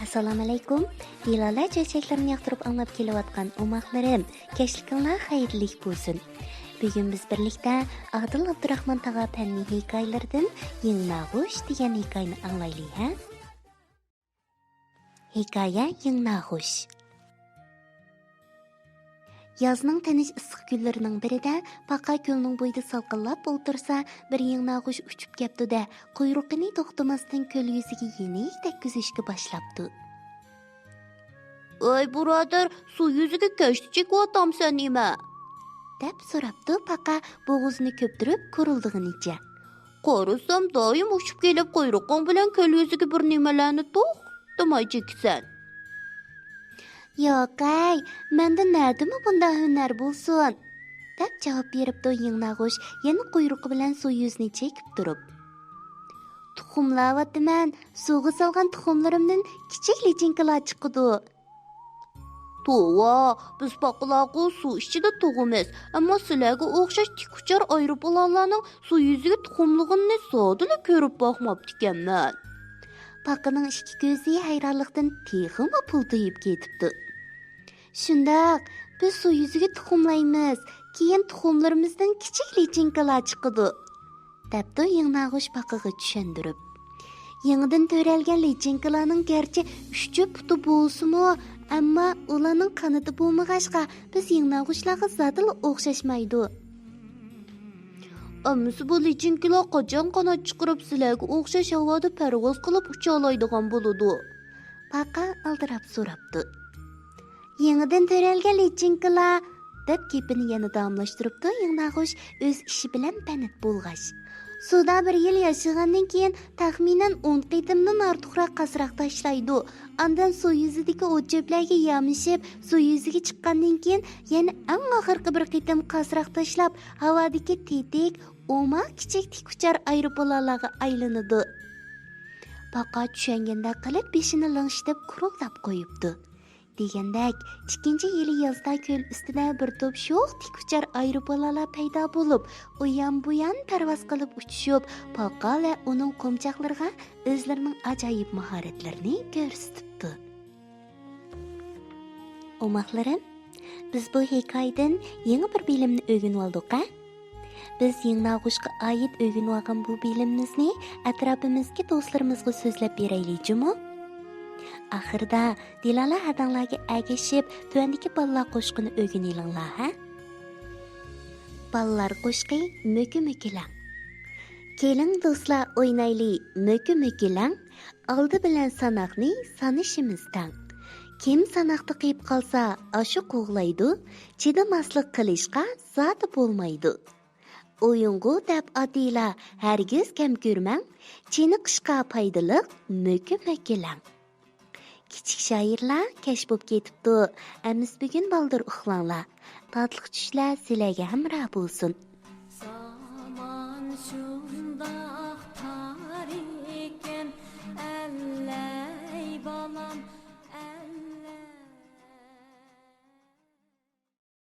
Assalomu alaykum. Dilola chechaklarni yoqtirib anglab kelayotgan omoqlarim, kechlikinglar xayrli bo'lsin. Bugun biz birlikda Adil Abdurahmon tog'a fanni hikoyalardan Yingnaghuch degan hikoyani anglaylik, ha? Hikoya Yingnaghuch. Yazning tinish issiq kunlarining birida Paqa ko'lning bo'yida salqinlab o'tirsa, bir Yingnaghuch uchib keldi-da, quyruqini to'xtamasdan ko'l yuziga yenik tekkizishga boshlabdi. "Ey birodar, suv yuziga kashti chekyapsan nima?" deb so'rabdi Paqa bo'g'zini ko'ptirib ko'rildig'inicha. "Qarasam doim uchib kelib quyruqing bilan ko'l yuziga bir nimalarni to'xtamay cheksan." "Yo'q, menda nerdimi bunday hunar bo'lsin?" deb javob beribdi Yingnaghuch, yana quyruqi bilan suv yuzini chekib turib. "Tuxumlayapman, suvga solgan tuxumlarimdan kichik lichinkalar chiqdi." "Tova, biz paqalarga suv ichida tug'imiz, ammo sizlarga o'xshash tikuchar aeroplanlarning suv yuziga tuxumlig'ini sodala ko'rib boqmabdikanman." Paqaning ikki ko'zi hayronlikdan texmi pultayib ketibdi. "Shundoq, biz suv yuziga tuxumlaymiz, keyin tuxumlarimizdan kichik lichinkalar chiqadi", debdi Yingnaghuch Paqaga tushundirib. Yangidan to'ralgan lichinkalarning garchi 3 puti bo'lsa-mu, ammo ularning qanoti bo'lmag'achqa biz Yingnaghuchlarga zotila o'xshashmaydi. "Ammasi bu lichinkalar qachon qanot chiqarib sizlarga o'xshash havoda parvoz qilib ucha oladigan bo'ladi?" Paqa aldirab so'rabdi. "Yangidan to'ralgan lichinkalar", deb gapini yana davomlashtiribdi Yingnaghuch o'z ishi bilan banit bo'lg'ach. "Suvda bir yil yashagandan keyin taxminan 10 qitimdan ortiqroq qasroq tashlaydi. Ondan suv yuzidagi o'tcho'plarga yamishib, suv yuziga chiqqandan keyin yana eng oxirgi bir qitim qasroq tashlab, havodagi tetik, o'ma kichik tikuchar aeroplanlarga aylanadi." Paqa tushunganda qilib beshini langshitib quruqlab qo'yibdi. Degandek, ikkinchi yili yozda ko'l ustida bir to'p sho'x tikuchar aeroplanlar paydo bo'lib, u yon bu yon parvoz qilib uchishib, Paqa va uning qo'mchoqlariga o'zlarining ajoyib mahoratlarini ko'rsatibdi. Omoqlarim, biz bu hikoyadan yangi bir bilimni o'rganib oldik. Biz Yingnaghuchga oid o'rganib olgan bu bilimimizni atrofimizga do'stlarimizga so'zlab beraylikmi? Oxirida Dilola hadanglarga agashib, tuandagi ballar qo'shqini o'rganinglar, ha? Ballar qo'shqi mökü-mökülang. Keling do'stlar o'ynayli mökü-mökülang. Oldi bilan sanoqni sanishimizdan. Kim sanoqni qiyib qolsa, ashu qo'g'laydi, chidamaslik qilishga zoti bo'lmaydi. O'yingu deb atila, hargiz kam ko'rmang, chiniqishga foydali mökü-mökülang. Kichik shoirlar kash bo'lib ketibdi. Amiz bugun baldir uxlanglar. Tatliq tushlar sizlarga hamroh bo'lsin. Zaman shunda